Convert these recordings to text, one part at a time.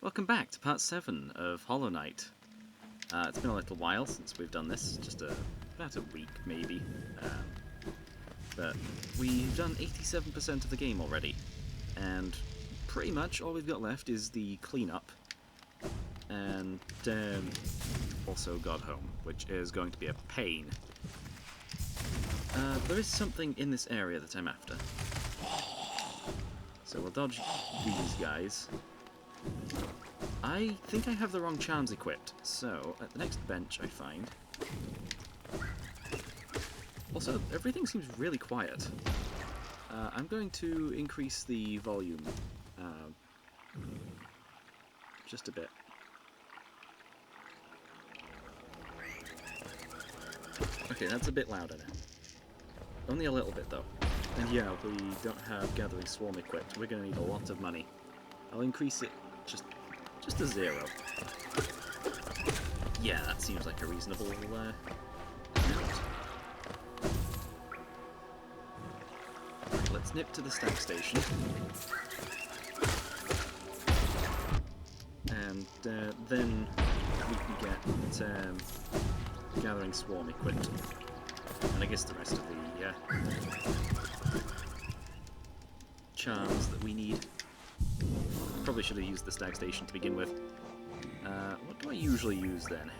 Welcome back to part 7 of Hollow Knight. It's been a little while since we've done this, just about a week maybe, but we've done 87% of the game already, and pretty much all we've got left is the cleanup, and also got home, which is going to be a pain. There is something in this area that I'm after, so we'll dodge these guys. I think I have the wrong charms equipped, so at the next bench I find... Also, everything seems really quiet. I'm going to increase the volume just a bit. Okay, that's a bit louder now. Only a little bit though. And yeah, we don't have Gathering Swarm equipped. We're going to need a lot of money. I'll increase it just to 0. Yeah, that seems like a reasonable amount. Let's nip to the stack station. And then we can get Gathering Swarm equipped. And I guess the rest of the charms that we need. Probably should have used the stag station to begin with. What do I usually use then?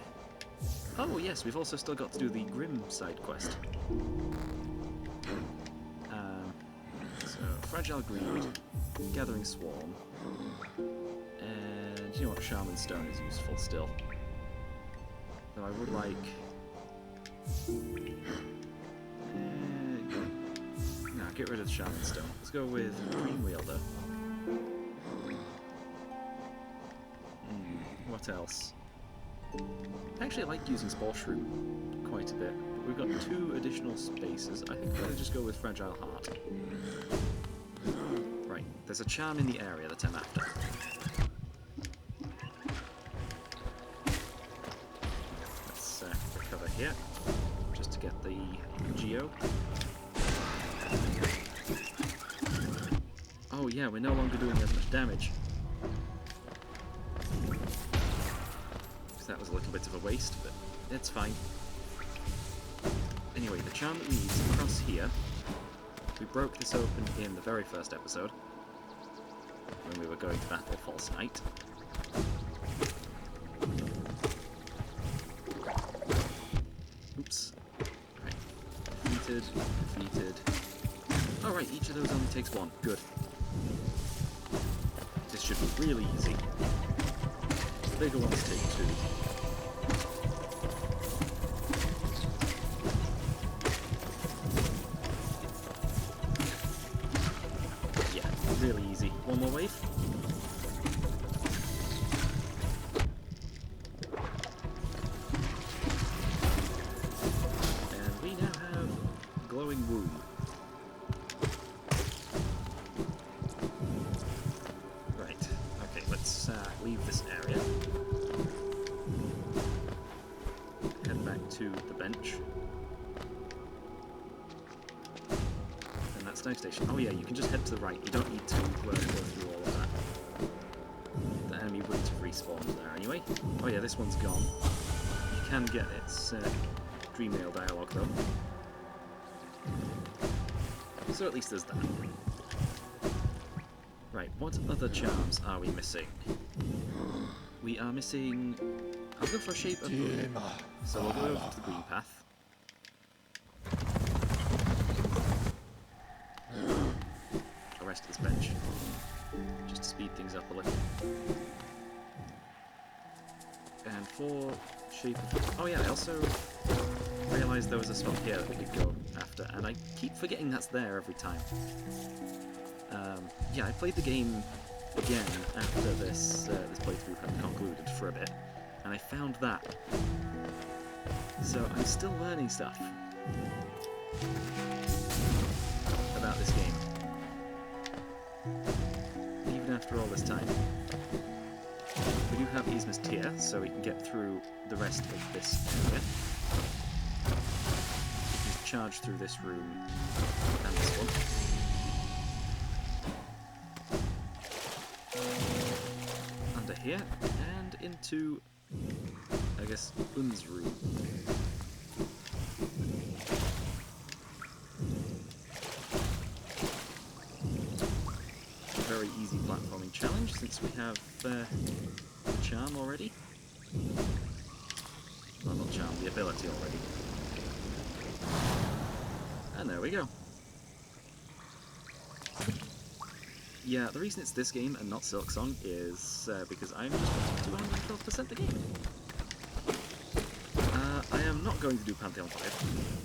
Oh yes, we've also still got to do the Grub side quest. So, Fragile Green, Gathering Swarm, and you know what, Shaman Stone is useful still. Though I would like... no, get rid of Shaman Stone. Let's go with Green Wielder. What else? Actually, I like using Spore Shroom quite a bit, but we've got 2 additional spaces. I think I'll just go with Fragile Heart. Right, there's a charm in the area that I'm after. Let's recover here, just to get the Geo. Oh yeah, we're no longer doing as much damage. That was a little bit of a waste, but it's fine. Anyway, the charm that we need is across here. We broke this open in the very first episode, when we were going to battle False Knight. Oops. Right. Defeated. Alright, each of those only takes 1. Good. This should be really easy. The bigger ones take 2. Yeah, really easy. One more wave. And we now have Glowing Womb. Right, okay, let's leave this area. Head back to the bench. And that's dive station. Oh yeah, you can just head to the right. You don't need to go through all of that. The enemy wouldn't have respawned there anyway. Oh yeah, this one's gone. You can get its Dreammail dialogue though. So at least there's that. Right, what other charms are we missing? We are missing... I'll go for a Shape of Moon. So we'll go over to the green path. The rest of this bench. Just to speed things up a little. And for Shape of... Oh yeah, I also realised there was a spot here that we could go after, and I keep forgetting that's there every time. Yeah, I played the game again after this playthrough had concluded for a bit, and I found that. So I'm still learning stuff about this game, even after all this time. We do have Yzma's Tear, so we can get through the rest of this area. We can charge through this room and this one. here, and into, I guess, Un's room. Very easy platforming challenge since we have the charm already. Well, not charm, the ability already. And there we go. Yeah, the reason it's this game and not Silksong is because I'm just 212% the game. I am not going to do Pantheon 5.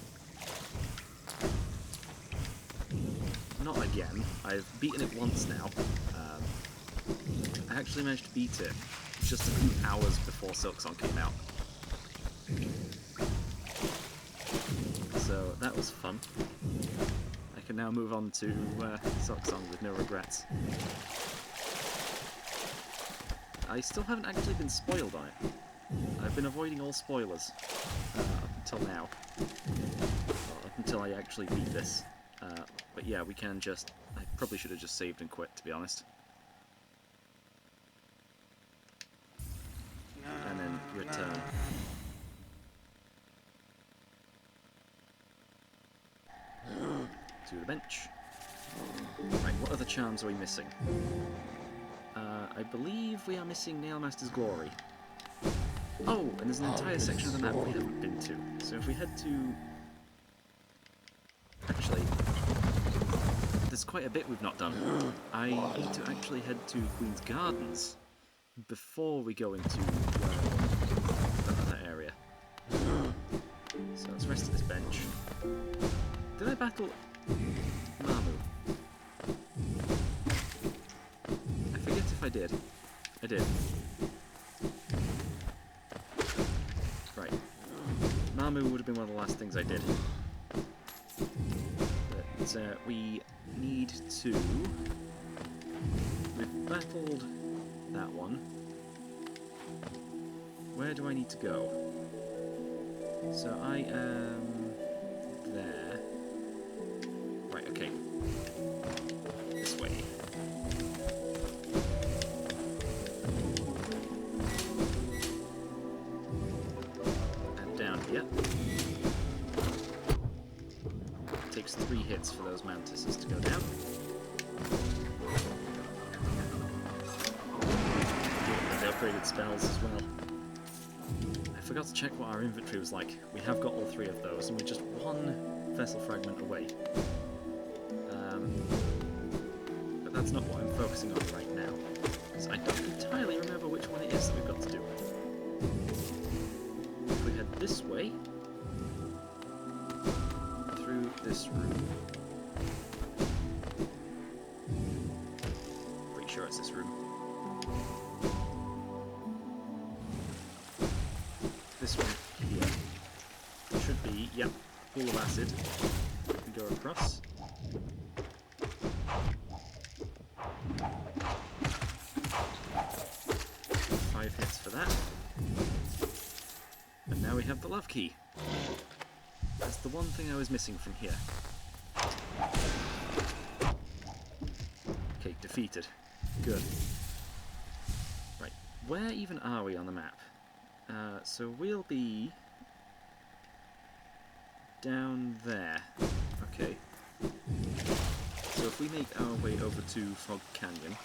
Not again. I've beaten it once now. I actually managed to beat it just a few hours before Silksong came out. So that was fun. I can now move on to Silksong with no regrets. I still haven't actually been spoiled on it. I've been avoiding all spoilers up until now. Well, up until I actually beat this. But yeah, we can just... I probably should have just saved and quit, to be honest. And then return. To the bench. Right, what other charms are we missing? I believe we are missing Nailmaster's Glory. Oh, and there's an entire section of the map we haven't been to. So if we head to... Actually, there's quite a bit we've not done. I need to actually head to Queen's Gardens before we go into that other area. So let's rest at this bench. Did I battle Mamu? I forget if I did. I did. Right. Mamu would have been one of the last things I did. But we need to... We've battled that one. Where do I need to go? So I am there. Right, okay. This way. And down here. It takes 3 hits for those mantises to go down. And the upgraded spells as well. I forgot to check what our inventory was like. We have got all 3 of those, and we're just 1 vessel fragment away. But that's not what I'm focusing on right now, because I don't entirely remember which one it is that we've got to do. If we head this way, through this room. Pretty sure it's this room. This one here should be, yep, pool of acid. We go across. Hits for that. And now we have the love key. That's the one thing I was missing from here. Okay, defeated. Good. Right, where even are we on the map? So we'll be down there. Okay. So if we make our way over to Fog Canyon,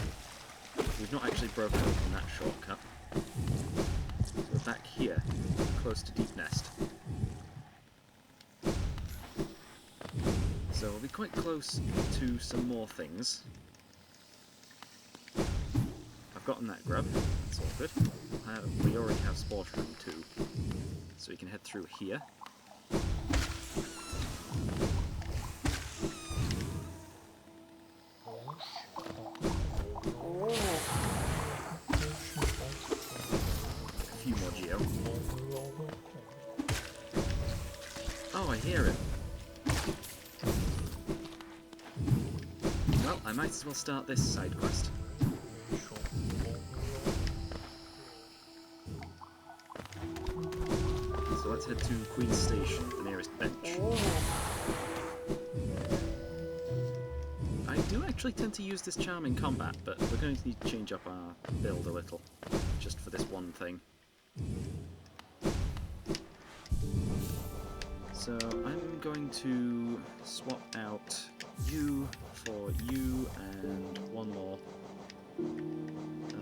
we've not actually broken open that shortcut. So we're back here, close to Deep Nest. So we'll be quite close to some more things. I've gotten that grub, that's all good. We already have Spore Shroom too, so we can head through here. Oh, I hear it. Well, I might as well start this side quest. So let's head to Queen's Station, the nearest bench. I do actually actually tend to use this charm in combat, but we're going to need to change up our build a little, just for this one thing. So I'm going to swap out you for you and one more.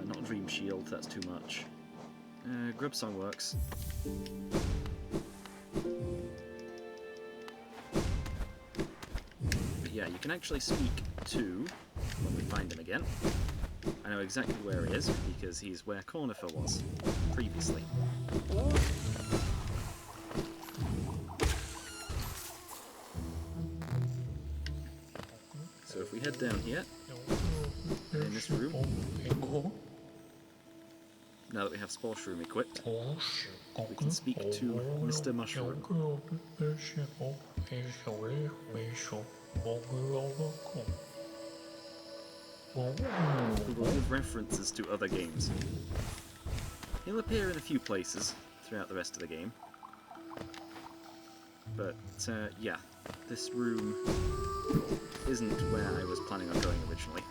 Not Dream Shield, that's too much. Grub Song works. But yeah, you can actually speak to when we find him again. I know exactly where he is, because he's where Cornifer was previously. So if we head down here, in this room, now that we have Spore Shroom equipped, we can speak to Mr. Mushroom. Who will give references to other games. He'll appear in a few places throughout the rest of the game. But, yeah, this room isn't where I was planning on going originally.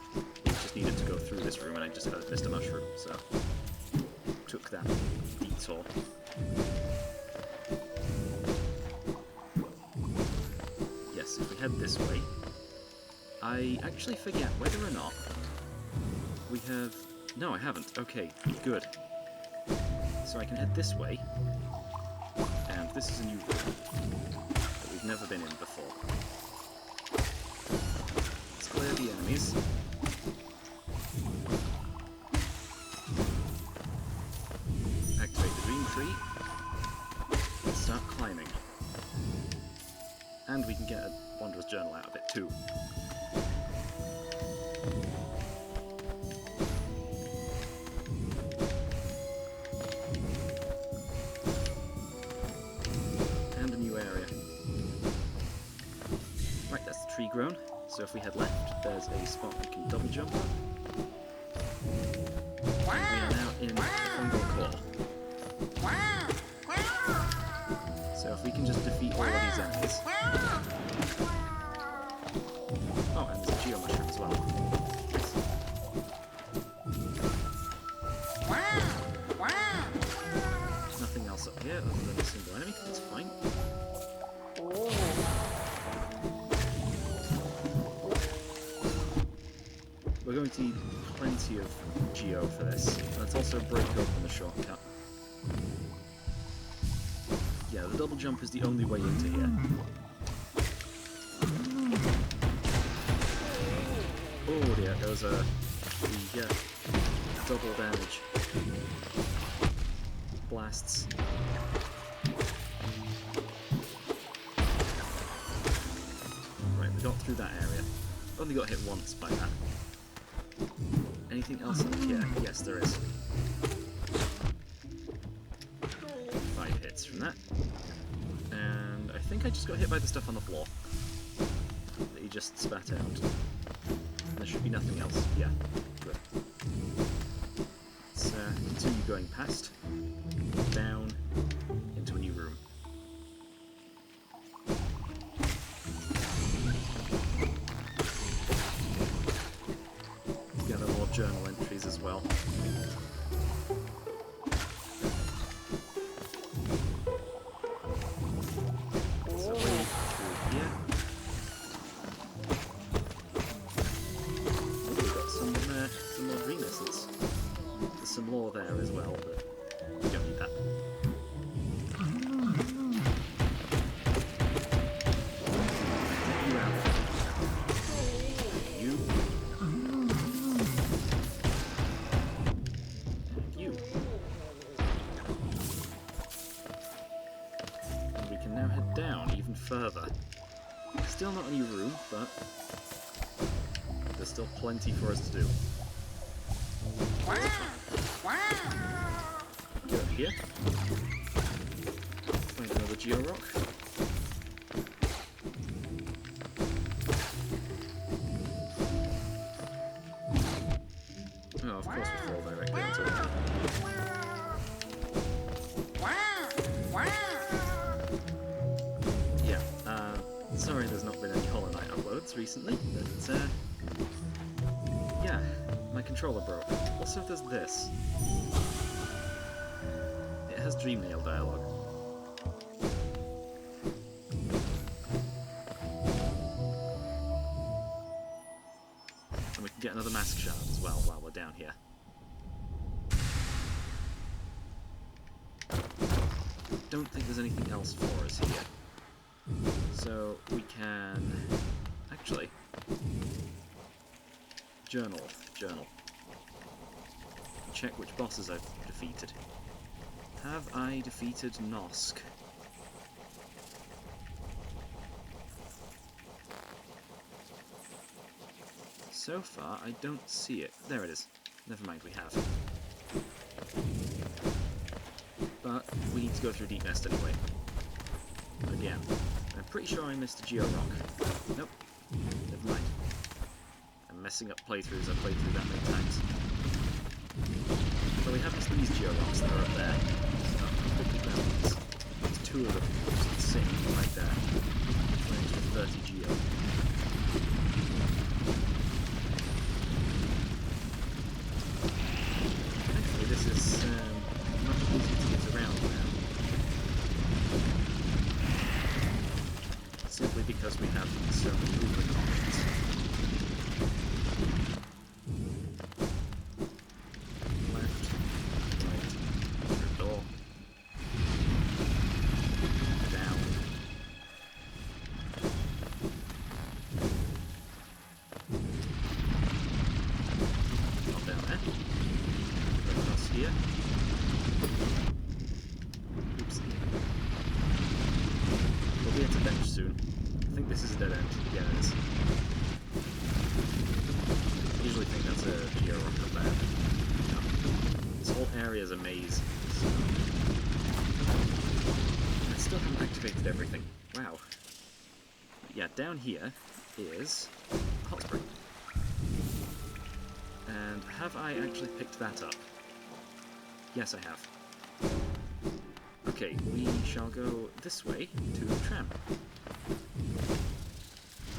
I just needed to go through this room and I just heard Mr. Mushroom, so took that detour. Yes, if we head this way, I actually forget whether or not we have... No, I haven't. Okay, good. So I can head this way, and this is a new room that we've never been in before. Let's clear the enemies. Activate the dream tree, and start climbing. And we can get a Wanderer's Journal out of it too. And a new area. Right, that's the tree grown. So if we head left, there's a spot we can double jump up. We are now in the Fungal Core. So if we can just defeat all of these enemies. Oh, and there's a Geo Mushroom as well. Nice. Nothing else up here other than a single enemy, that's fine. We're going to need plenty of Geo for this. Let's also break open the shortcut. Yeah, the double jump is the only way into here. Oh dear, there was a... We get double damage. Blasts. Right, we got through that area. Only got hit once by that. Anything else up here? Yes, there is. 5 hits from that. And I think I just got hit by the stuff on the floor that he just spat out. There should be nothing else. Yeah, good. Let's continue going past, down, into a new room. Gather more journal entries as well. So way through here. Oh, we've got some more dream essence. There's some lore there as well, but we don't need that. You out. You. And you. And we can now head down even further. Still not a new room, but there's still plenty for us to do. Get up here. Find another Geo Rock. Oh, of course we fall directly into it. Yeah, sorry there's not been any Hollow Knight uploads recently, but controller broke. Also, there's this. It has Dreamnail dialogue. And we can get another mask shard as well while we're down here. Don't think there's anything else for us here. So we can actually journal. Check which bosses I've defeated. Have I defeated Nosk? So far, I don't see it. There it is. Never mind, we have. But we need to go through Deep Nest anyway. Again. I'm pretty sure I missed a Geo Rock. Nope. Never mind. I'm messing up playthroughs. I've played through that many times. So we have these Geo Rocks that are up there. So quickly grab these. There's two of them just sitting right there. Range for 30 Geo. Actually, this is much easier to get around now. Simply because we have so many movement options. Left, right, through door, down, not down there, go across here. Oopsie. We'll be at a bench soon. I think this is a dead end. Yeah, it is. I usually think that's a Geo Rock up there. No. This whole area is a maze. So I still haven't activated everything. Wow. But yeah, down here is a hot spring. And have I actually picked that up? Yes, I have. Okay, we shall go this way to the tram.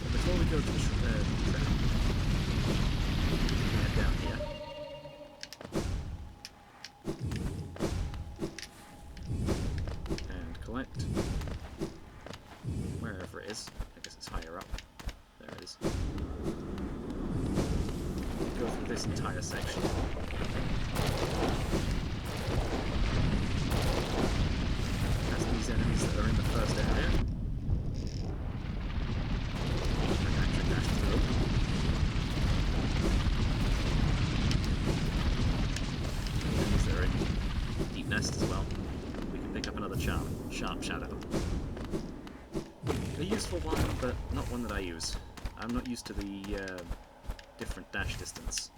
But before we go to the tram, head down here. And collect wherever it is. I guess it's higher up. There it is. Go through this entire section. These enemies that are in the first area. And actually dash through. Enemies that are in Deep Nest as well. We can pick up another Sharp Shadow. A useful one, but not one that I use. I'm not used to the different dash distance.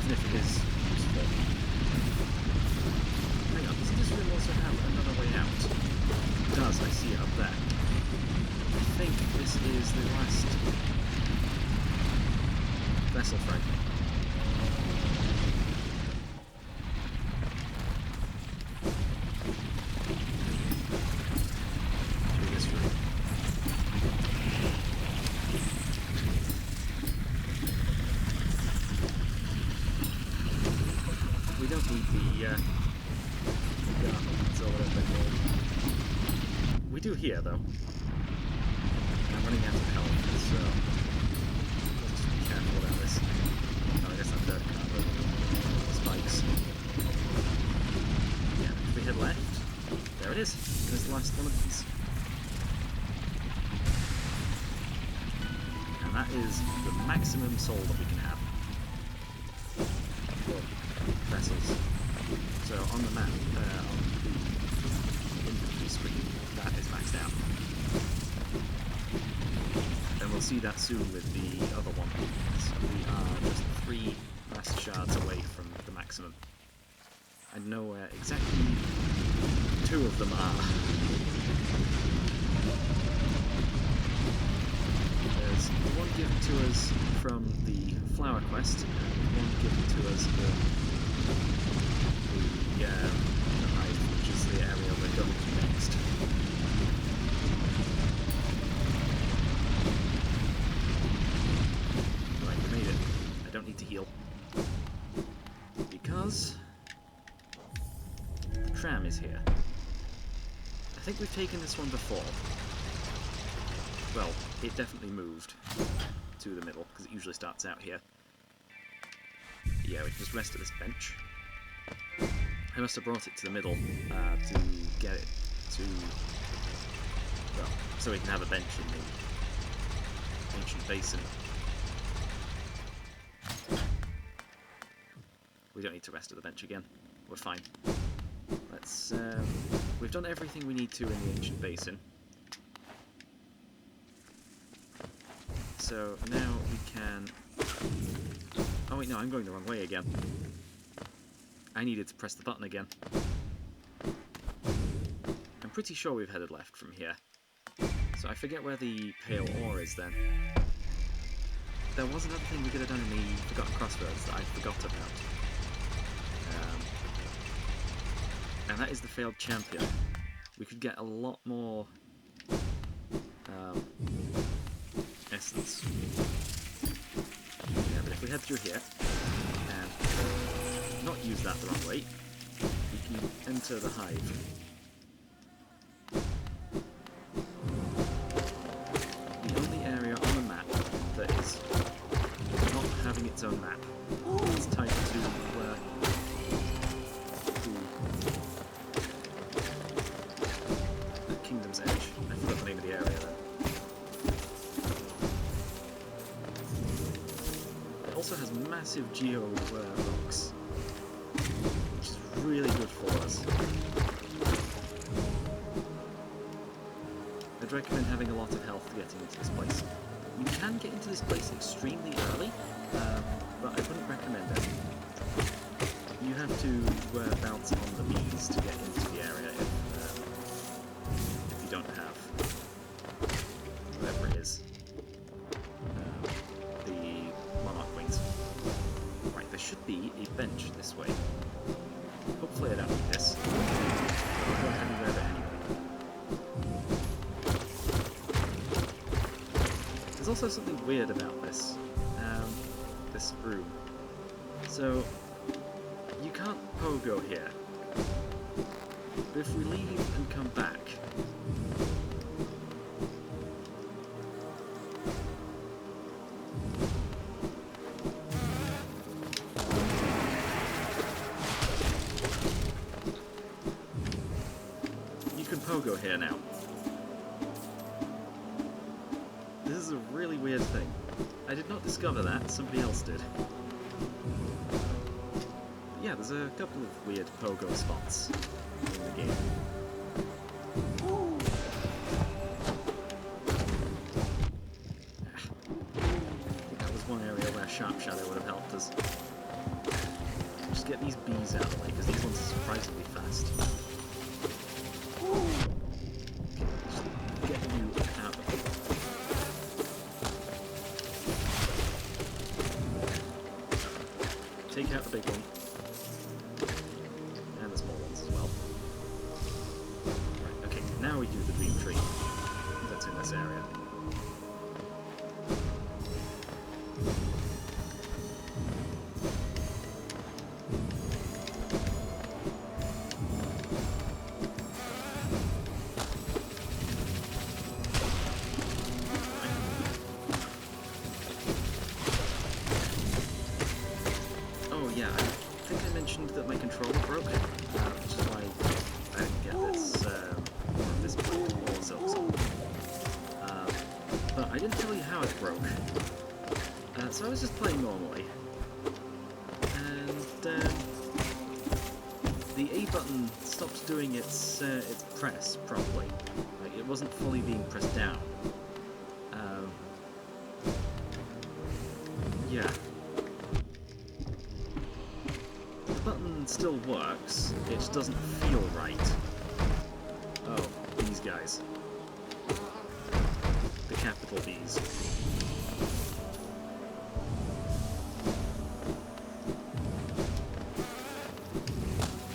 If it is useful. Hang on, doesn't this room also have another way out? It does, I see it up there. I think this is the last vessel fragment. Through this room. We don't need the garments or whatever they're called. We do here, though. I'm running out of health, so let's just be careful about this. Oh, I guess I'm dead. Spikes. Yeah, if we head left, there it is. There's the last one of these. And that is the maximum soul that we can have. Vessels. So on the map, on the inventory screen, that is maxed out. And we'll see that soon with the other one. So we are just 3 master shards away from the maximum. I know where exactly 2 of them are. There's one given to us from the flower quest, and one given to us the hive, which is the area we're going to next. heal. Because the tram is here. I think we've taken this one before. Well, it definitely moved to the middle, because it usually starts out here. Yeah, we can just rest at this bench. I must have brought it to the middle to get it to... well, so we can have a bench in the ancient basin. We don't need to rest at the bench again. We're fine. Let's... we've done everything we need to in the ancient basin. So now we can... oh wait, no, I'm going the wrong way again. I needed to press the button again. I'm pretty sure we've headed left from here. So I forget where the pale ore is then. There was another thing we could have done in the Forgotten Crossroads that I forgot about. And that is the failed champion. We could get a lot more essence. Yeah, but if we head through here and not use that the wrong way, we can enter the hive. The only area on the map that is not having its own map is tied to the Kingdom's Edge. I forgot the name of the area then. It also has massive geo rocks, which is really good for us. I'd recommend having a lot of health getting into this place. You can get into this place extremely early, but I wouldn't recommend it. You have to bounce on the bees to get into the area if you don't have whatever it is. The monarch wings. Right, there should be a bench this way. Hopefully I don't need this. I'll go ahead and grab it anyway. There's also something weird about this, this room. So, you can't pogo here, but if we leave and come back, you can pogo here now. This is a really weird thing. I did not discover that, somebody else did. But yeah, there's a couple of weird pogo spots in the game. That was one area where Sharp Shadow would have helped us. Just get these bees out of the way, because these ones are surprisingly fast. Get you out of the way. Take out the big one. And the small ones as well. Right, okay, now we do the dream tree. That's in this area. Yeah, I think I mentioned that my controller broke, which is why I didn't get this point or Silksong. But I didn't tell you how it broke. So I was just playing normally, and the A button stopped doing its press properly. Like, it wasn't fully being pressed down. Yeah. The button still works, it just doesn't feel right. Oh, these guys. The capital B's.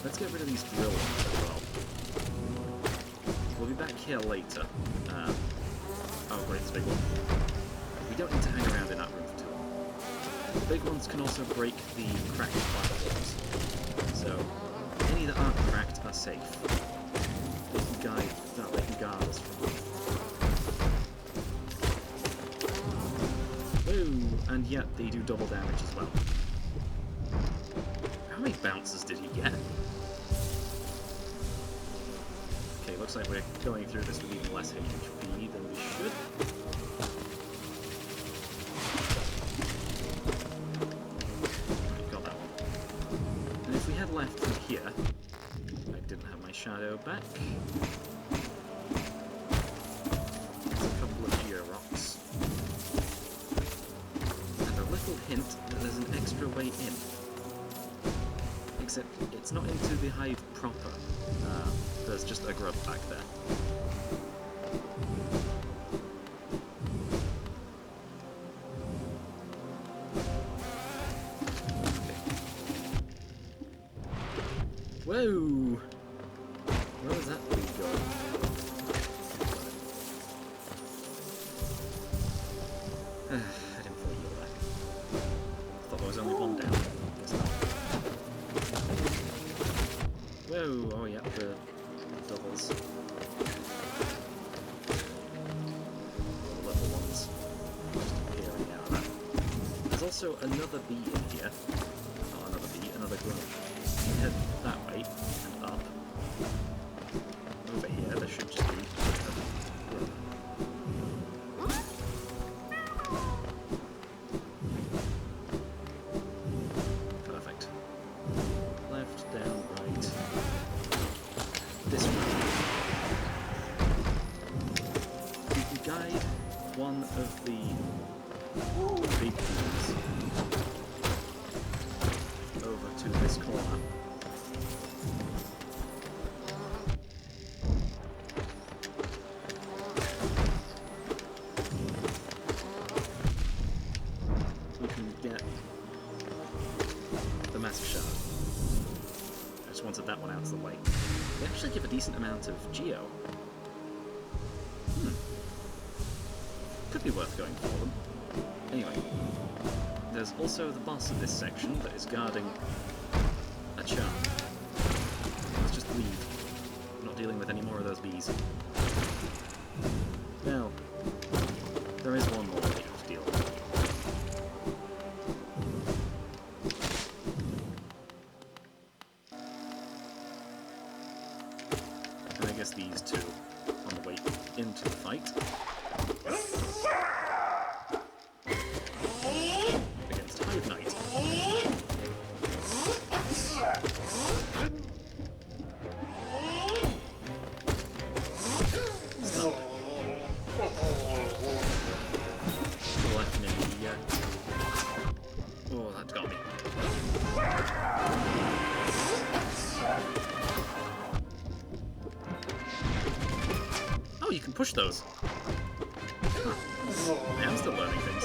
Let's get rid of these drill ones as well. We'll be back here later. Oh great, it's a big one. We don't need to hang around in that room for too long. big ones can also break the cracked platforms. So any that aren't cracked are safe. They can guard us from them. Woo! And yet they do double damage as well. How many bounces did he get? Okay, looks like we're going through this with even less HP than we should. Got that one. And if we head left from here, I didn't have my shadow back. There's a couple of geo-rocks. And a little hint that there's an extra way in. Except it's not into the hive proper. There's just a grub back there. Whoa! Where was that lead going? I didn't fully heal that. Thought there was only one down. Guess not. Whoa! Oh yeah, the doubles. The level ones just appearing out of that. There's also another bee in here. Not another bee, another grub. You head that way and up. Over here, there should just be a grub. Perfect. Left, down, right. This way. You can guide one of the big bees over to this corner. We can get the massive shard. I just wanted that one out of the way. They actually give a decent amount of geo. Could be worth going for them. Anyway, there's also the boss of this section that is guarding a charm. Let's just leave. I'm not dealing with any more of those bees. Well, there is one more that you have to deal with. And I guess these two on the way into the fight. Against Hive Knight. Stop. Left me. Oh, that got me. Oh, you can push those. Huh. I am still learning things.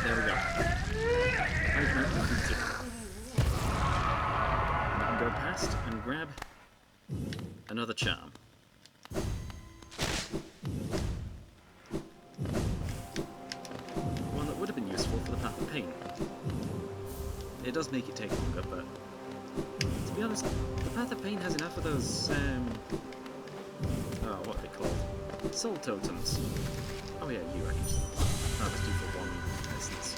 There we go. We can go past and grab another charm. One that would have been useful for the Path of Pain. It does make it take longer, but to be honest, the Path of Pain has enough of those, what are they called? Soul totems. Oh yeah, you, I can just harvest you for one essence.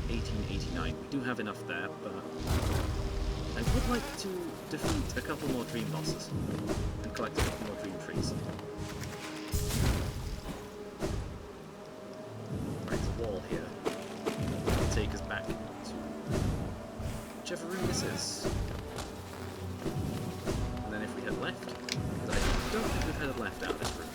1889. We do have enough there, but I would like to defeat a couple more dream bosses and collect a couple more dream trees. Right, there's a wall here. It'll take us back to whichever room this is. And then if we head left, because I don't think we've headed left out of this room.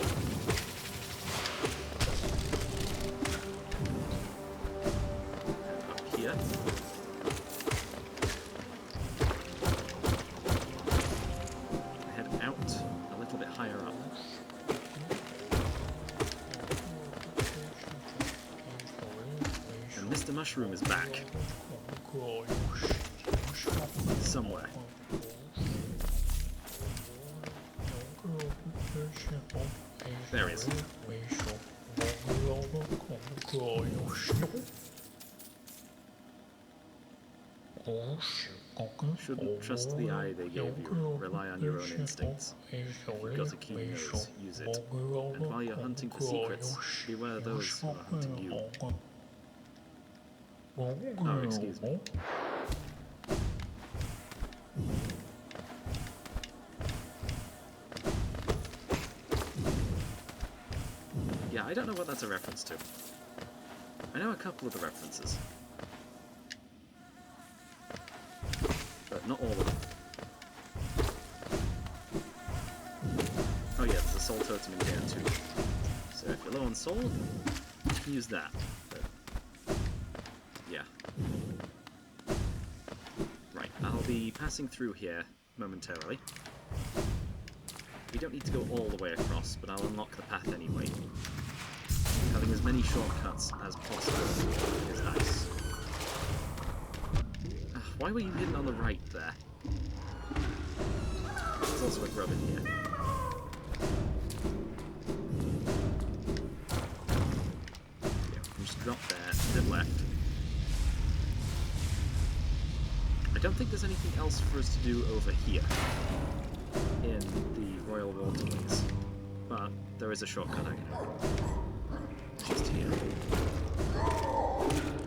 Up here. Head out a little bit higher up. the mushroom is back. Somewhere. There he is. Shouldn't trust the eye they gave you. Rely on your own instincts. You've got a keen nose. Use it. And while you're hunting for secrets, beware those who are hunting you. Oh, excuse me. Yeah, I don't know what that's a reference to. I know a couple of the references. But not all of them. Oh yeah, there's a soul totem in here too. So if you're low on soul, you can use that. But yeah. Right, I'll be passing through here momentarily. We don't need to go all the way across, but I'll unlock the path anyway. Having as many shortcuts as possible is nice. Why were you hidden on the right there? There's also a grub in here. Yeah, we can just drop there, then left. I don't think there's anything else for us to do over here in the Royal Waterways, but there is a shortcut I know. Just here.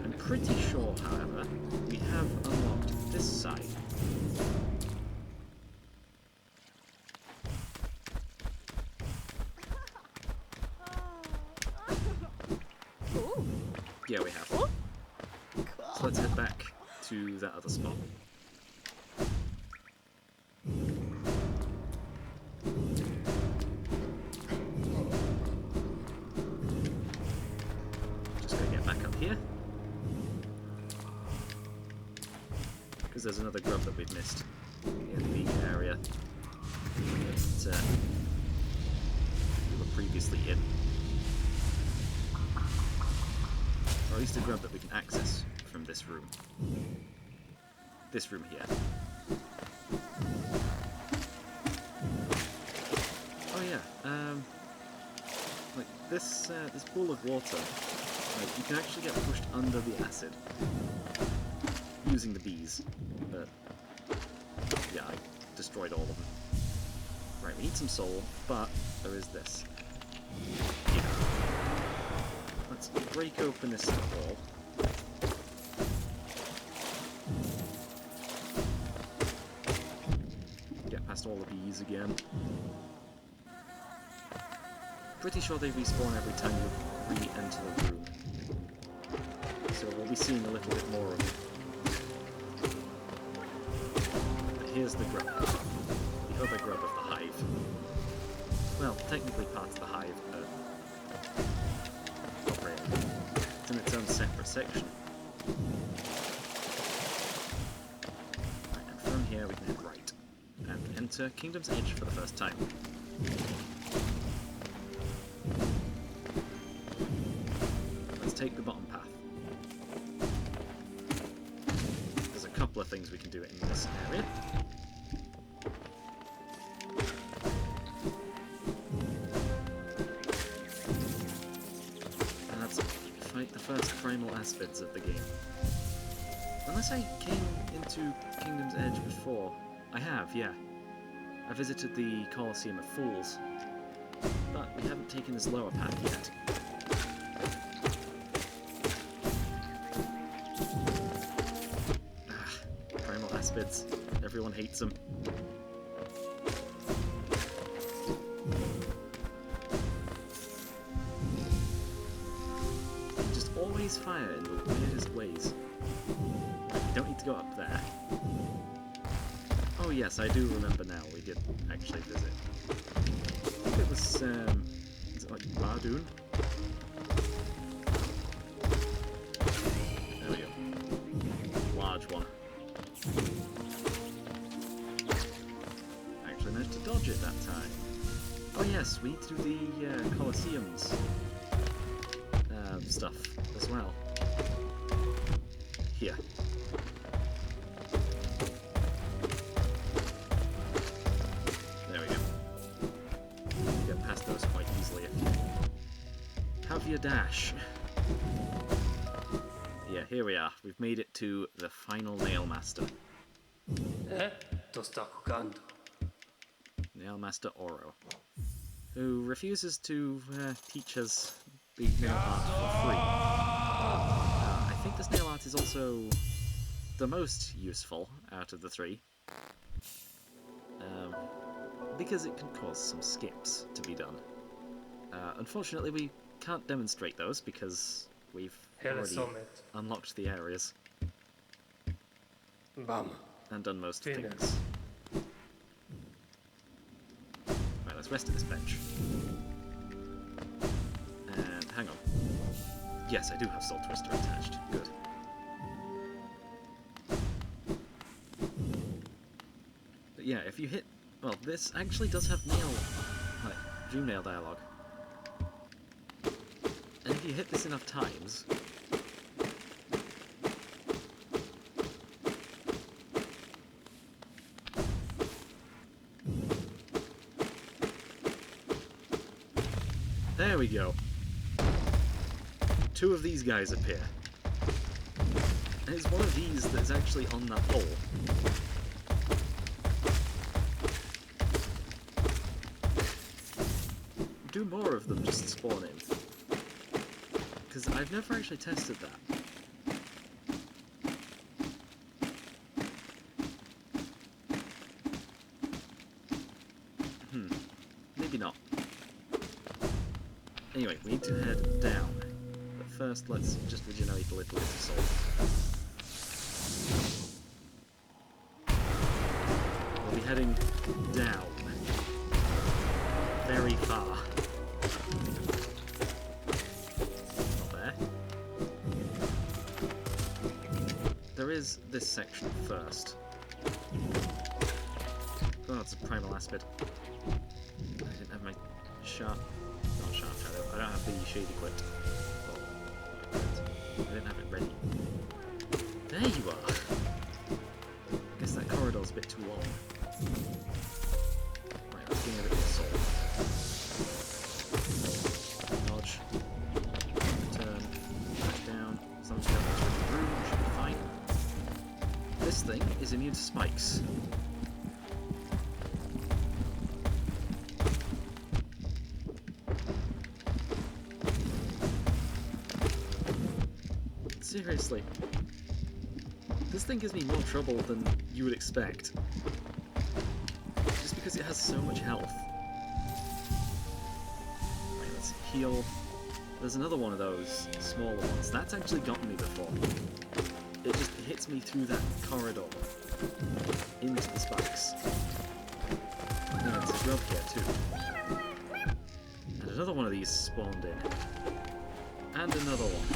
I'm pretty sure, however, we have unlocked this side. Yeah, we have. So let's head back to that other spot. Just gonna get back up here. Because there's another grub that we've missed in the area that we were previously in. Or at least a grub that we can access from this room. This room here. Oh yeah, like this this pool of water, like you can actually get pushed under the acid using the bees, but yeah, I destroyed all of them. Right, we need some soul, but there is this. Yeah. Let's break open this wall. Get past all the bees again. Pretty sure they respawn every time you re-enter the room. So we'll be seeing a little bit more of them. But here's the grub. The other grub of the hive. Well, technically part of the hive, but not really. It's in its own separate section. Right, and from here we can head right and enter Kingdom's Edge for the first time. Let's take the bottom path. There's a couple of things we can do in this area. And that's fight the first primal aspids of the game. Unless I came into Kingdom's Edge before. I have, yeah. I visited the Colosseum of Fools, but we haven't taken this lower path yet. Primal aspids. Everyone hates them. They just always fire in the weirdest ways. You don't need to go up there. Oh yes, I do remember now, we did actually visit. I think it was, is it like Bardoon? There we go. Large one. I actually managed to dodge it that time. Oh yes, we need to do the Colosseum's stuff as well. your dash. Yeah, here we are. We've made it to the final Nail Master. Nail Master Oro, who refuses to teach us the nail art for free. I think this nail art is also the most useful out of the three, because it can cause some skips to be done. Unfortunately, we can't demonstrate those because we've already unlocked the areas and done most things. Right, let's rest at this bench. And hang on. Yes, I do have Soul Twister attached. Good. But yeah, if you hit... Well, this actually does have Dream Nail dialogue. And if you hit this enough times... There we go. 2 of these guys appear. And it's one of these that's actually on that pole. Do more of them just spawn in. Because I've never actually tested that. Maybe not. Anyway, we need to head down. But first, let's just regenerate a little bit of soul. We'll be heading down. Very far. Not there. There is this section first. Oh, it's a primal aspid. I didn't have my sharp... Not sharp shadow. I don't have the shade equipped. Oh, I didn't have it ready. There you are! I guess that corridor's a bit too long. Right, let's gain a bit more soul. Dodge. Turn. Back down. As long as we have much of the room, we should be fine. This thing is immune to spikes. Seriously. This thing gives me more trouble than you would expect. Just because it has so much health. Right, let's heal. There's another one of those smaller ones. That's actually gotten me before. It just hits me through that corridor. Into the spikes. And it's a grub here too. And another one of these spawned in. And another one.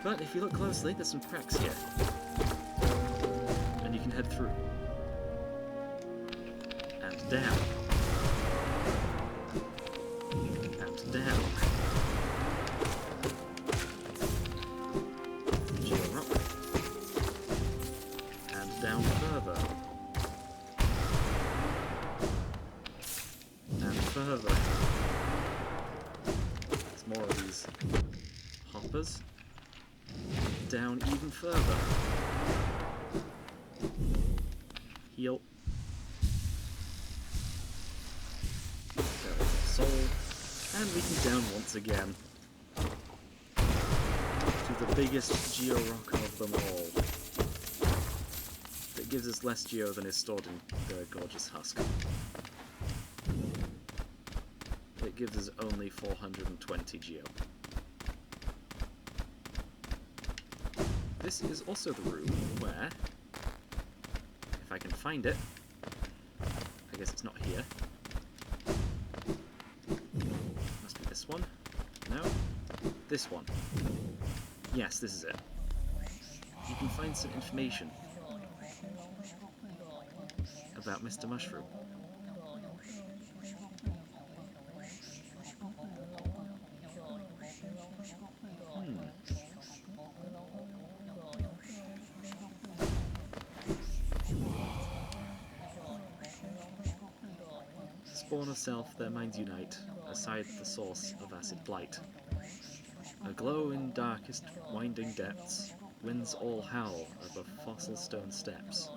But if you look closely, there's some cracks here. And you can head through. And down. And down. Geo rock. And down further. And further. There's more of these hoppers. Down even further. Heal. Soul. And we can down once again. To the biggest geo rock of them all. That gives us less geo than is stored in the gorgeous husk. It gives us only 420 geo. This is also the room where, if I can find it, I guess it's not here. Must be this one. No? This one. Yes, this is it. You can find some information about Mr. Mushroom. spawn of self, their minds unite, aside the source of acid blight. Aglow in darkest, winding depths, winds all howl above fossil stone steps.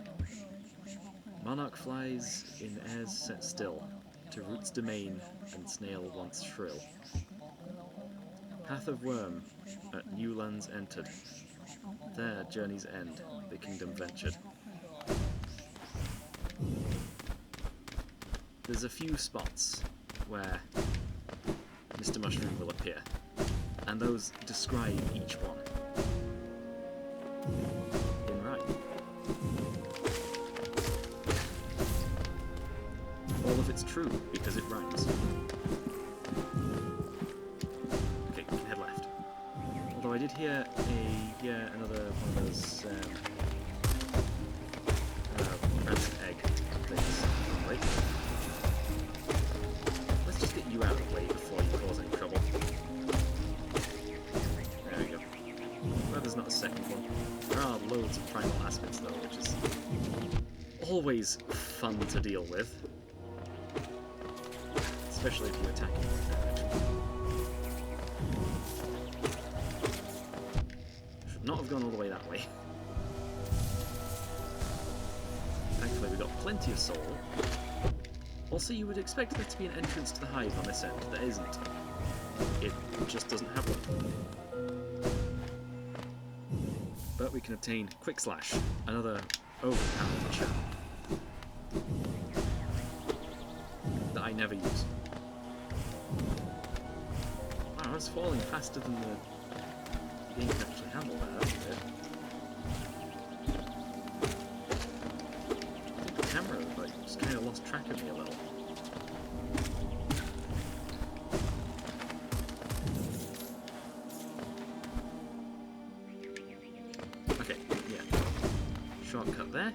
Monarch flies in airs set still, to roots domain and snail once shrill. Path of worm, at new lands entered, there journey's end, the kingdom ventured. There's a few spots where Mr. Mushroom will appear, and those describe each one in rhyme. All of it's true because it rhymes. Okay, we can head left. Although I did hear another one of those rancid egg things. Wait. Let's just get you out of the way before you cause any trouble. There we go. Well, there's not a second one. There are loads of primal aspects though, which is always fun to deal with. Especially if you attack in one direction. Should not have gone all the way that way. Thankfully we got plenty of soul. Also, you would expect there to be an entrance to the hive on this end. There isn't. It just doesn't have one. But we can obtain Quick Slash, another overpowered chap that I never use. Wow, I was falling faster than the game can actually handle that, isn't it? I think the camera just kind of lost track of me a little. Okay, yeah. Shortcut there.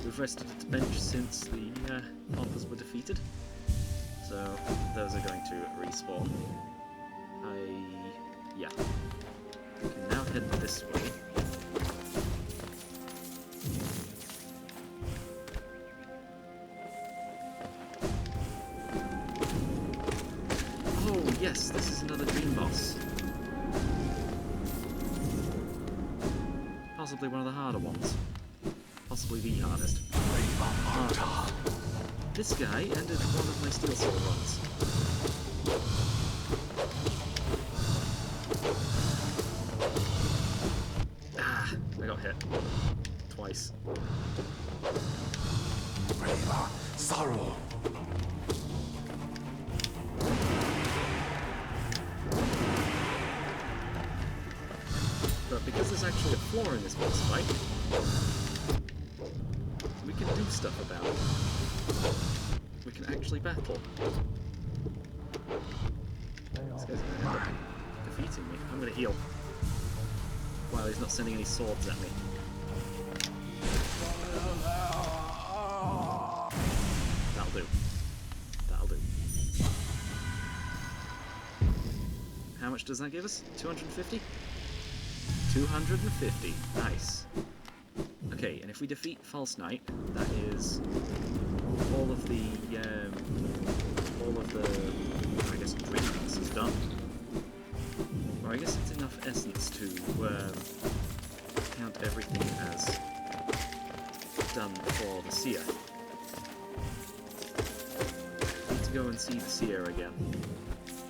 We've rested at the bench since the hoppers were defeated, so those are going to respawn. Yeah. We can now head this way. Oh yes, this is another dream boss. Possibly one of the harder ones. Possibly the hardest. This guy ended one of my Steel Soul runs. Ah, I got hit. Twice. Sorrow. But because there's actually a floor in this boss fight, we can do stuff about it. We can actually battle. This guy's gonna end up defeating me. I'm gonna heal. While he's not sending any swords at me. That'll do. That'll do. How much does that give us? 250? 250. Nice. Okay, and if we defeat False Knight, that is all of the I guess dreams is done. Or I guess it's enough essence to count everything as done for the seer. Need to go and see the seer again.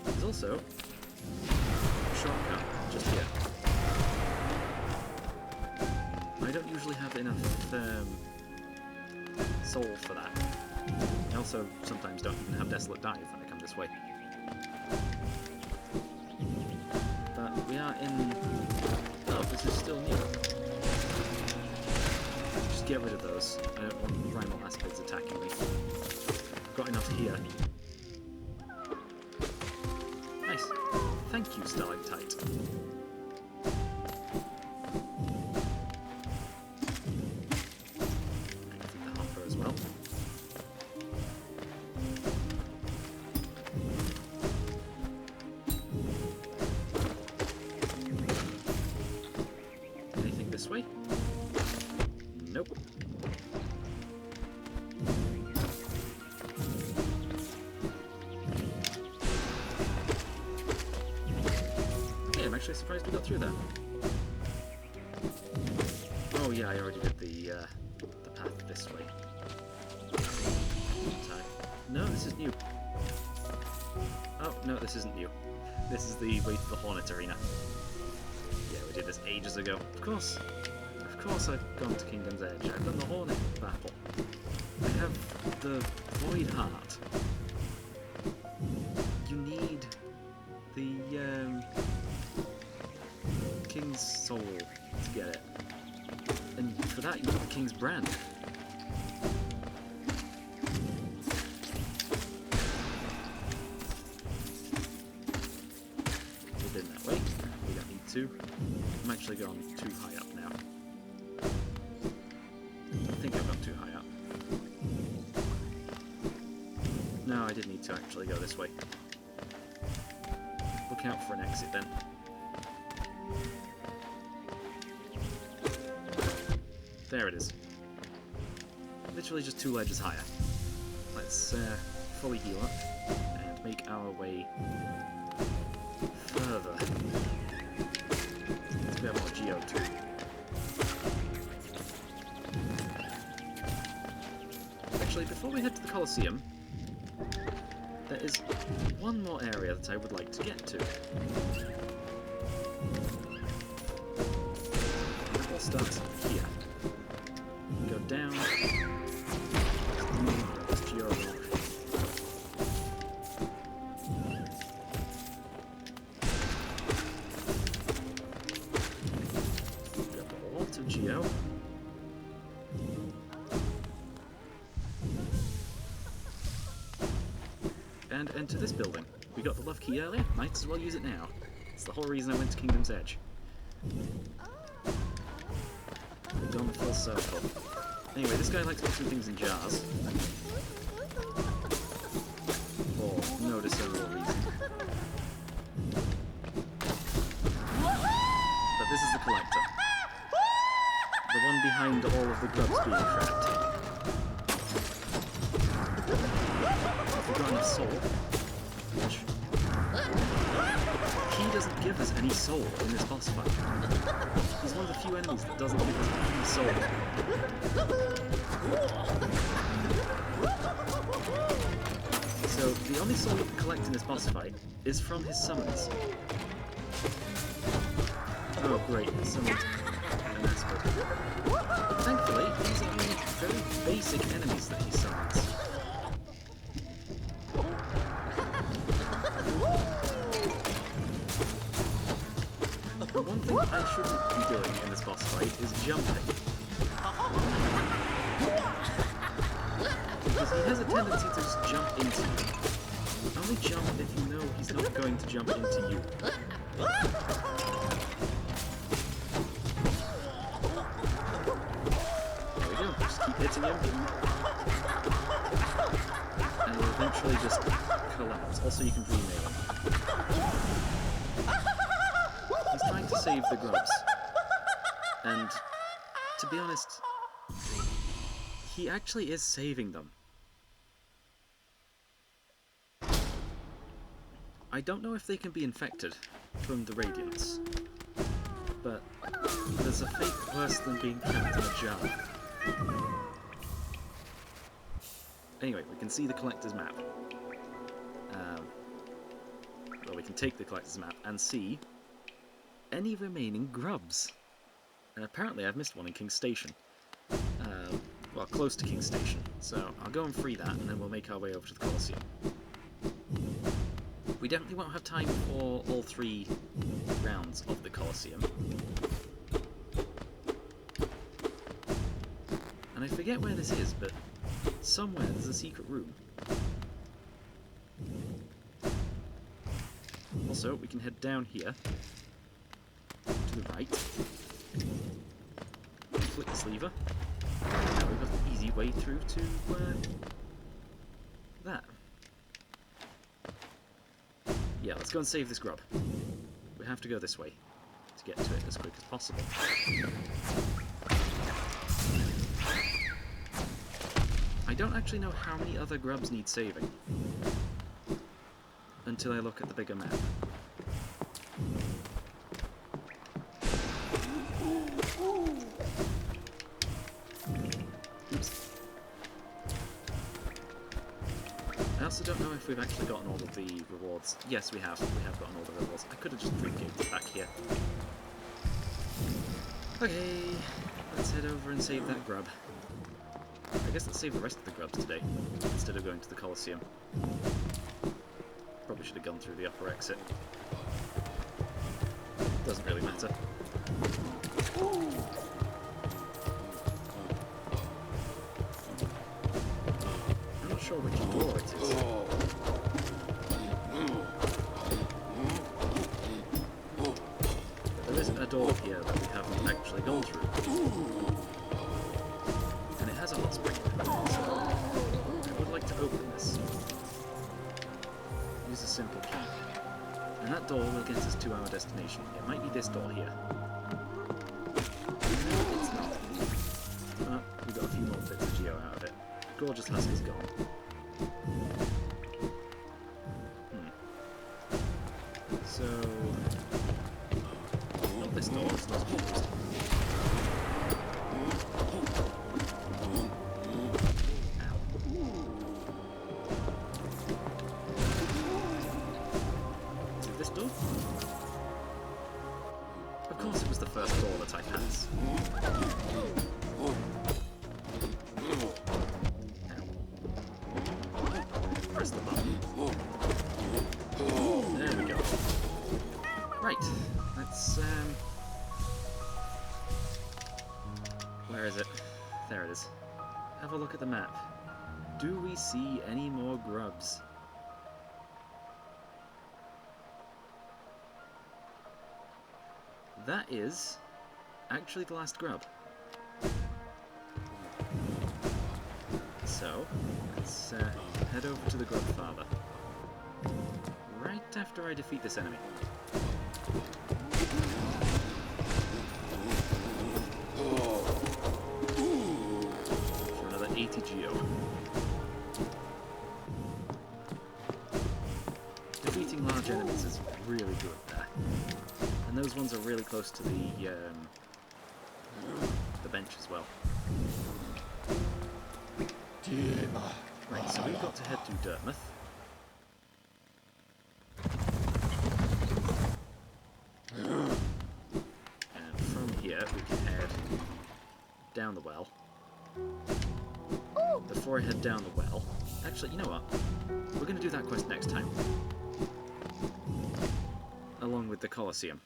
There's also a shortcut just here. I don't usually have enough soul for that. I also sometimes don't even have Desolate Dive when I come this way. But we are in... Oh, this is still new. Just get rid of those. I don't want primal aspects attacking me. I've got enough here. Nice. Thank you, Stalactite. This way? Nope. actually surprised we got through that. Oh yeah, I already did the path this way. No, this is new. Oh, no, this isn't new. This is the way to the Hornet Arena. Yeah, we did this ages ago. Of course I've gone to Kingdom's Edge. I've done the Hornet battle. I have the Void Heart. You need the King's Soul to get it. And for that you need the King's Brand. We've been that way. We don't need to. I'm actually going too high up now. I think I've gone too high up. No, I did need to actually go this way. Look out for an exit then. There it is. Literally just 2 ledges higher. Let's fully heal up and make our way further. Let's grab more Geo too. Actually, before we head to the Colosseum, there is one more area that I would like to get to. We'll start here. Go down. Just Geo rock. Got a lot of Geo. And enter this building. We got the love key earlier, might as well use it now. It's the whole reason I went to Kingdom's Edge. We've gone full circle. Anyway, this guy likes putting things in jars. For no discernible reason. But this is the collector. The one behind all of the grubs being trapped. If we've got enough soul, which he doesn't give us any soul in this boss fight. He's one of the few enemies that doesn't give us any soul. So the only soul we can collect in this boss fight is from his summons. Oh great, he summoned an Asper. But thankfully, these are only very basic enemies that he summons. One thing I shouldn't be doing in this boss fight is jumping. Because he has a tendency to just jump into you. Only jump if you know he's not going to jump into you. There we go, just keep hitting him. And he'll eventually just collapse. Also you can re-nail him. He's trying to save the grubs. And, to be honest, he actually is saving them. I don't know if they can be infected from the radiance, but there's a fate worse than being trapped in a jar. Anyway, we can see the collector's map. Well, we can take the collector's map and see any remaining grubs. And apparently I've missed one in King's Station. Well, close to King's Station. So I'll go and free that, and then we'll make our way over to the Colosseum. We definitely won't have time for all 3 rounds of the Colosseum. And I forget where this is, but somewhere there's a secret room. Also, we can head down here to the right. Flick this lever. Now we've got an easy way through to that. Yeah, let's go and save this grub. We have to go this way to get to it as quick as possible. I don't actually know how many other grubs need saving until I look at the bigger map. Oops. I also don't know if we've actually gotten all of the rewards. Yes, we have. We have gotten all the rewards. I could have just dream-gated back here. Okay, let's head over and save that grub. I guess let's save the rest of the grubs today, instead of going to the Colosseum. Probably should have gone through the upper exit. Doesn't really matter. I'm not sure which door it is. But there is a door here that we haven't actually gone through. And it has a hot spring in it, so I would like to open this. Use a simple key. And that door will get us to our destination. It might be this door here. No, it's not. Oh, we got a few more bits of geo out of it. Gorgeous husk is gone. So... not this door, it's not closed. Of course it was the first door that I passed. Press the button. There we go. Right, let's, where is it? There it is. Have a look at the map. Do we see any more grubs? That is actually the last grub. So, let's head over to the grub father. Right after I defeat this enemy. For another 80 geo. Defeating large enemies is really good there. And those ones are really close to the bench as well. Right, so we've got to head to Dartmouth. And from here we can head down the well. Before I head down the well... Actually, you know what? We're going to do that quest next time. Along with the Colosseum.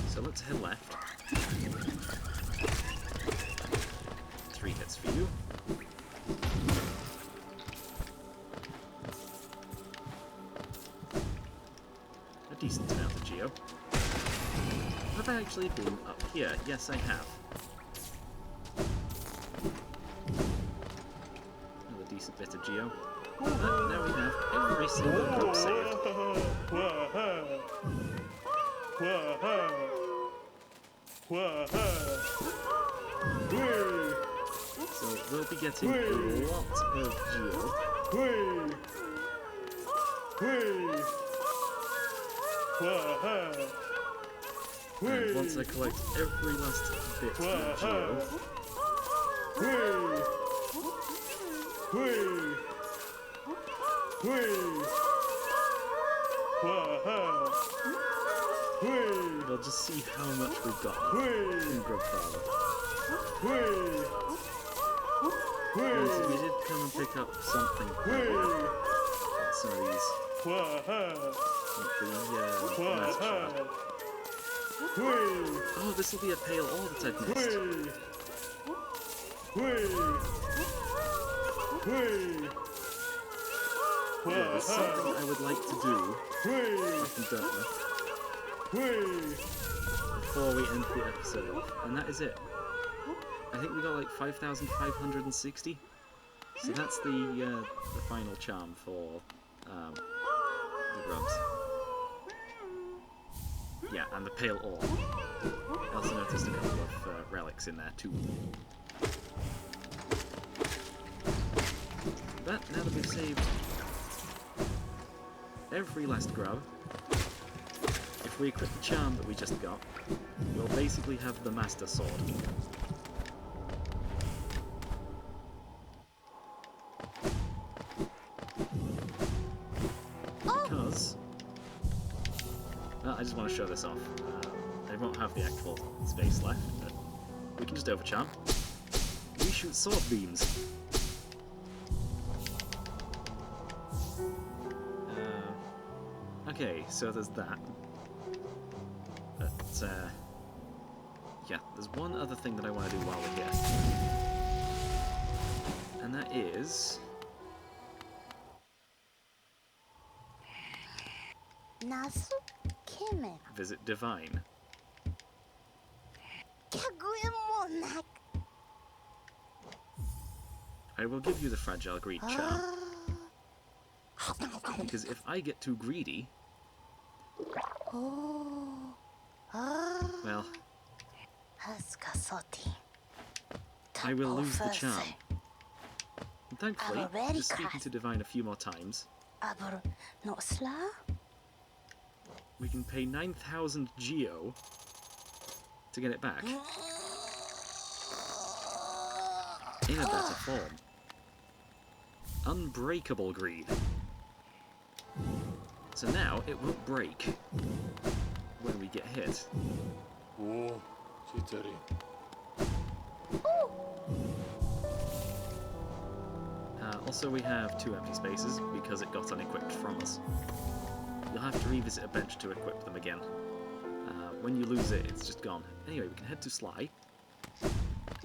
So let's head left. 3 hits for you. A decent amount of geo. Have I actually been up here? Yes, I have. Another decent bit of geo. But now we have every single grub saved. So we'll be getting a lot of geo. And once I collect every last bit of geo, we'll just see how much we've got in Grub Father. Yes, we did come and pick up something valuable. Some of these. Like the last shard. Oh, this will be a pale ore that I've missed. Yeah, there's something I would like to do up in Dartmouth before we end the episode off, and that is it. I think we got like 5,560, so that's the final charm for the grubs. Yeah, and the pale ore. I also noticed a couple of relics in there too. But now that we've saved every last grub, if if we equip the charm that we just got, we'll basically have the Master Sword. Because... Well, I just want to show this off. I won't have the actual space left, but we can just overcharm. We shoot sword beams. Okay, so there's that. But, yeah, there's one other thing that I want to do while we're here. And that is... Nasu camera. visit Divine. I will give you the Fragile Greed charm. Because if I get too greedy... well... I will lose the charm. And thankfully, just speaking to Divine a few more times, we can pay 9,000 Geo to get it back. In a better form. Unbreakable greed. So now it won't break when we get hit. 오, 진짜리. Also we have 2 empty spaces because it got unequipped from us. You'll have to revisit a bench to equip them again. When you lose it, it's just gone. Anyway, we can head to Sly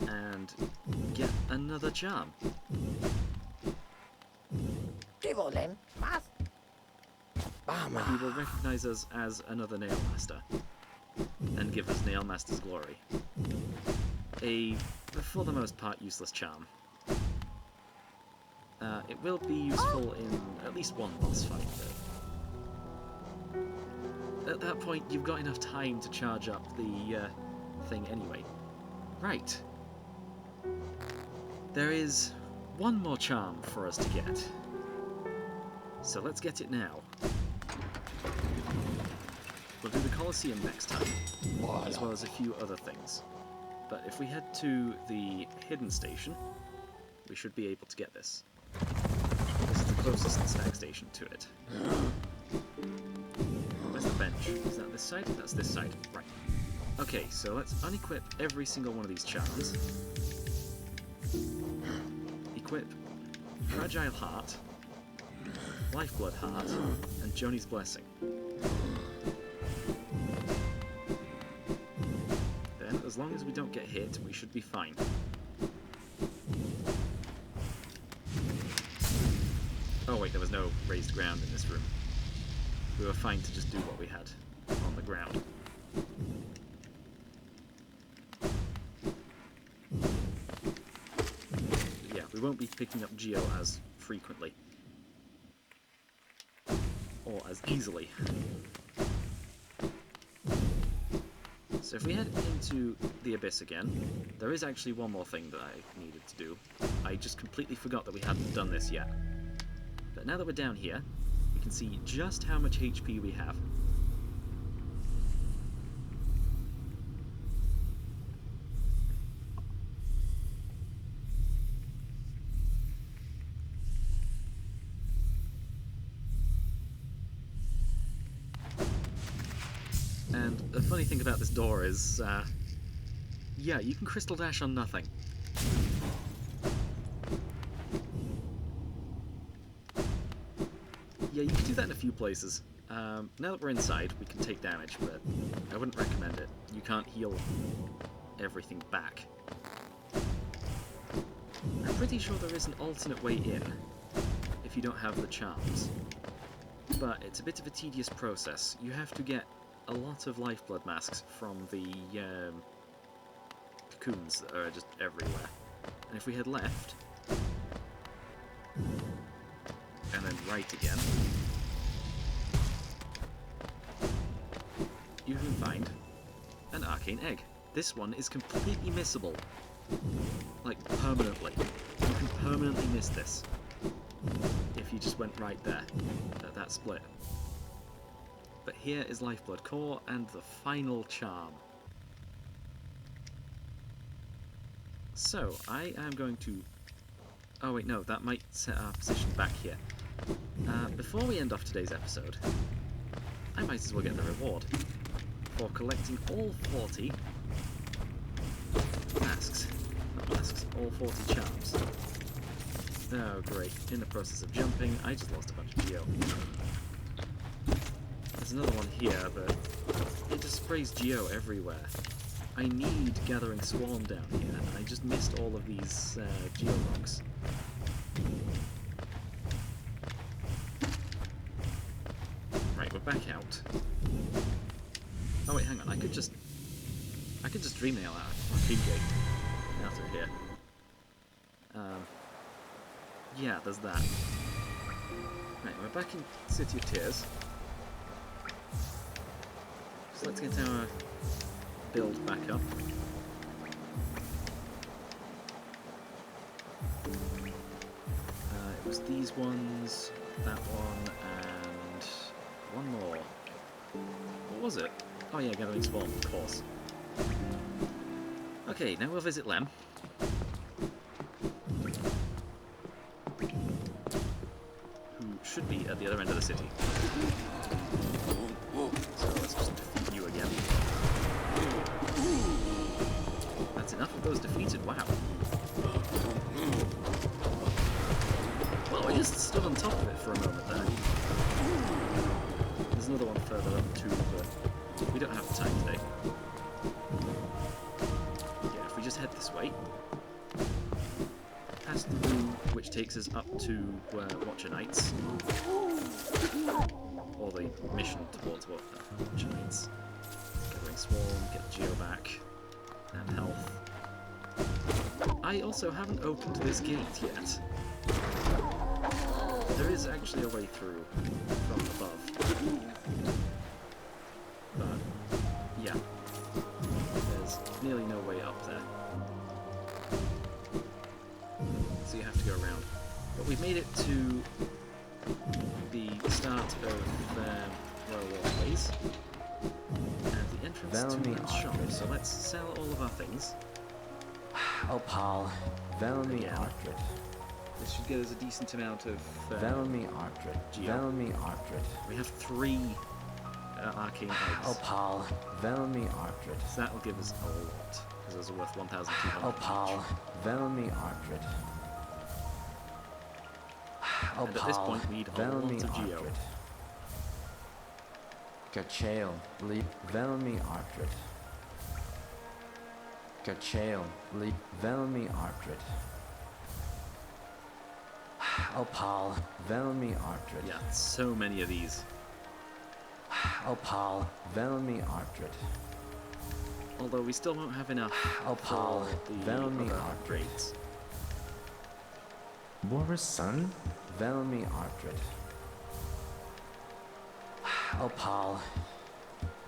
and get another charm. He will recognise us as another Nail Master and give us Nail Master's glory. A, for the most part, useless charm. It will be useful in at least one boss fight, but at that point you've got enough time to charge up the thing anyway. Right. There is one more charm for us to get. So let's get it now. We'll do the Colosseum next time, as well as a few other things. But if we head to the hidden station, we should be able to get this. This is the closest snack station to it. Where's the bench? Is that this side? That's this side. Right. Okay, so let's unequip every single one of these charms. Equip Fragile Heart, Lifeblood Heart, and Joni's Blessing. Then, as long as we don't get hit, we should be fine. Oh wait, there was no raised ground in this room. We were fine to just do what we had on the ground. Yeah, we won't be picking up Geo as frequently. Or as easily. So if we head into the Abyss again, there is actually one more thing that I needed to do. I just completely forgot that we hadn't done this yet. But now that we're down here, we can see just how much HP we have. And the funny thing about this door is, yeah, you can Crystal Dash on nothing. Yeah, you can do that in a few places. Now that we're inside, we can take damage, but I wouldn't recommend it. You can't heal everything back. I'm pretty sure there is an alternate way in, if you don't have the charms. But it's a bit of a tedious process. You have to get a lot of lifeblood masks from the cocoons that are just everywhere. And if we head left, and then right again, you can find an arcane egg. This one is completely missable. Like, permanently. You can permanently miss this if you just went right there, at that split. But here is Lifeblood Core and the final charm. So, I am going to... Oh wait, no, that might set our position back here. Before we end off today's episode, I might as well get the reward for collecting all 40 masks. Not masks, all 40 charms. Oh great, in the process of jumping, I just lost a bunch of geo. There's another one here, but it just sprays geo everywhere. I need Gathering Swarm down here, and I just missed all of these geo rocks. Right, we're back out. Oh wait, hang on, I could just Dreamnail out Dream Gate out of here. Yeah, there's that. Right, we're back in City of Tears. So let's get our build back up. It was these ones, that one, and one more. What was it? Oh yeah, Gathering Swarm, of course. Okay, now we'll visit Lem. Who should be at the other end of the city. So let's just defeat you again. That's enough of those defeated, wow. Well, I just stood on top of it for a moment there. There's another one further up too, but we don't have the time today. Yeah, if we just head this way, past the room which takes us up to Watcher Knights, or the mission towards Watcher Knights. Gathering Swarm, get the Geo back, and health. I also haven't opened this gate yet. There is actually a way through from above. But, yeah. There's nearly no way up there. So you have to go around. But we've made it to the start of Royal Waterways. And the entrance to the shop. So let's sell all of our things. Opal, Velmi Artrit. This should get us a decent amount of Velmi Artrit. Geo. Velmi Artrit. We have 3 arcane eggs. Opal, Velmi Artrit. So that will give us a lot, because those are worth 1,200 Opal, Velmi Artrit. And at this point we need a lot Velmi of Geo. Artrit. Gachael, Velmi Artrit. Gachael, Velmi Artrit. Opal, Velmi Artrit. Yeah, so many of these. Opal, Velmi Artrit. Although we still won't have enough Opal, for the Velmi other Artrit. upgrades. War's son, Velmi Artrit. Opal,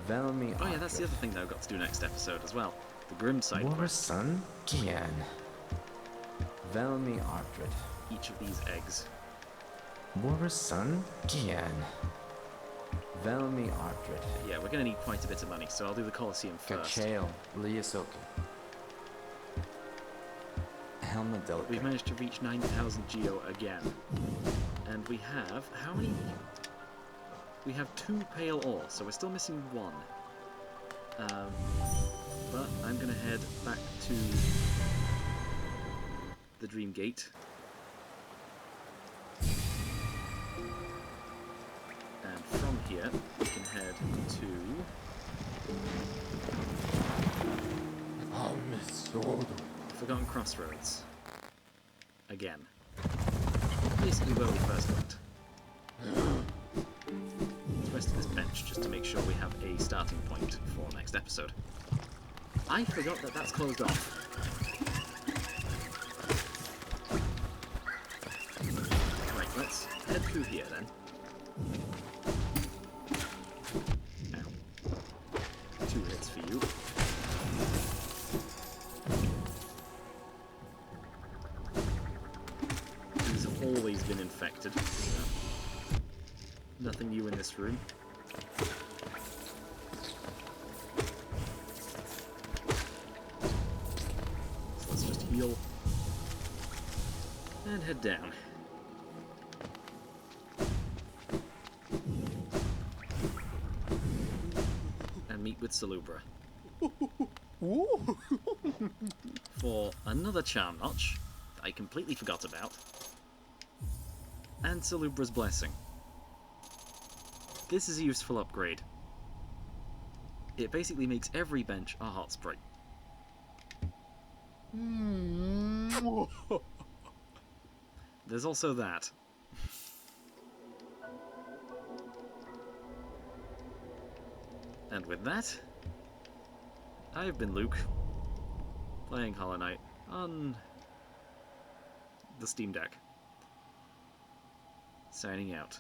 Velmi Artrit. Oh yeah, that's the other thing that I've got to do next episode as well. The Grim side War's quest. son, Gian. Velmi Artrit. Each of these eggs. War's son, Gian. Velmi Artrit. Yeah, we're going to need quite a bit of money, so I'll do the Colosseum first. Gachael, Liasoki. Helmadilka. We've managed to reach 9,000 Geo again. And we have... how many? We have 2 pale ore, so we're still missing 1. But I'm going to head back to the Dream Gate. And from here, we can head to... Forgotten Crossroads. Again. Basically where we first went. Let's rest of this bench just to make sure we have a starting point for next episode. I forgot that that's closed off. Right, let's head through here then. Ow. 2 hits for you. These have always been infected. So nothing new in this room. So let's just heal. And head down. And meet with Salubra. For another charm notch that I completely forgot about. And Salubra's Blessing. This is a useful upgrade. It basically makes every bench a hot spring. There's also that. And with that, I've been Luke, playing Hollow Knight on the Steam Deck. Signing out.